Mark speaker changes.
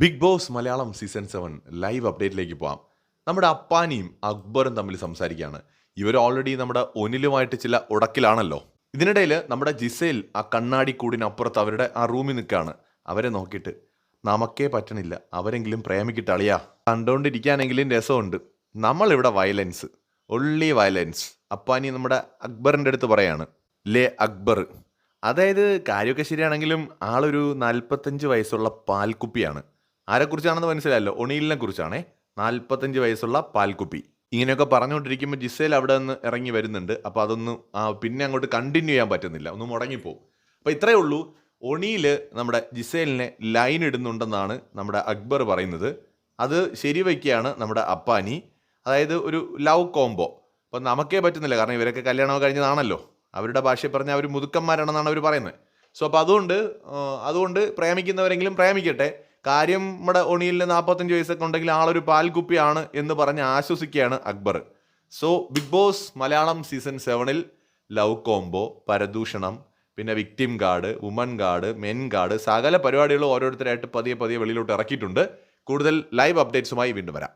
Speaker 1: Big Boss Malayalam season 7 live അപ്ഡേറ്റിലേക്ക് പോകാം. നമ്മുടെ അപ്പാനിയും അക്ബറും തമ്മിൽ സംസാരിക്കുകയാണ്. ഇവർ ഓൾറെഡി നമ്മുടെ ഒനിലുമായിട്ട് ചില ഉടക്കിലാണല്ലോ. ഇതിനിടയിൽ നമ്മുടെ ജിസേൽ ആ കണ്ണാടി കൂടിനപ്പുറത്ത് അവരുടെ ആ റൂമിൽ നിൽക്കുകയാണ്. അവരെ നോക്കിയിട്ട് നമുക്കേ പറ്റണില്ല, അവരെങ്കിലും പ്രേമിക്കിട്ട് അളിയാ. കണ്ടുകൊണ്ടിരിക്കാനെങ്കിലും രസമുണ്ട്. നമ്മളിവിടെ വയലൻസ്, ഒള്ളി വയലൻസ്. അപ്പാനി നമ്മുടെ അക്ബറിൻ്റെ അടുത്ത് പറയാണ്, ലേ അക്ബർ. അതായത് കാര്യമൊക്കെ ശരിയാണെങ്കിലും ആളൊരു 45 വയസ്സുള്ള പാൽക്കുപ്പിയാണ്. ആരെക്കുറിച്ചാണെന്ന് മനസ്സിലായല്ലോ, ഒണീലിനെ കുറിച്ചാണേ. 45 വയസ്സുള്ള പാൽക്കുപ്പി. ഇങ്ങനെയൊക്കെ പറഞ്ഞുകൊണ്ടിരിക്കുമ്പോൾ ജിസേൽ അവിടെ നിന്ന് ഇറങ്ങി വരുന്നുണ്ട്. അപ്പോൾ അതൊന്നും പിന്നെ അങ്ങോട്ട് കണ്ടിന്യൂ ചെയ്യാൻ പറ്റുന്നില്ല, ഒന്ന് മുടങ്ങിപ്പോവും. അപ്പോൾ ഇത്രയേ ഉള്ളൂ. ഒണീൽ നമ്മുടെ ജിസേലിനെ ലൈൻ ഇടുന്നുണ്ടെന്നാണ് നമ്മുടെ അക്ബർ പറയുന്നത്. അത് ശരിവയ്ക്കുകയാണ് നമ്മുടെ അപ്പാനി. അതായത് ഒരു ലവ് കോംബോ. അപ്പോൾ നമുക്കേ പറ്റുന്നില്ല, കാരണം ഇവരൊക്കെ കല്യാണം കഴിഞ്ഞതാണല്ലോ. അവരുടെ ഭാഷയിൽ പറഞ്ഞാൽ അവർ മുതുക്കന്മാരാണെന്നാണ് അവർ പറയുന്നത്. സോ അപ്പോൾ അതുകൊണ്ട് പ്രേമിക്കുന്നവരെങ്കിലും പ്രേമിക്കട്ടെ. കാര്യം നമ്മുടെ ഒണിയിലിന് 45 വയസ്സൊക്കെ ഉണ്ടെങ്കിൽ ആളൊരു പാൽക്കുപ്പിയാണ് എന്ന് പറഞ്ഞ് ആശ്വസിക്കുകയാണ് Akbar. So Bigg Boss Malayalam season 7 love combo, പരദൂഷണം, പിന്നെ victim card, woman card, men card, സകല പരിപാടികളും ഓരോരുത്തരായിട്ട് പതിയെ വെളിയിലോട്ട് ഇറക്കിയിട്ടുണ്ട്. കൂടുതൽ ലൈവ് അപ്ഡേറ്റ്സുമായി വീണ്ടും വരാം.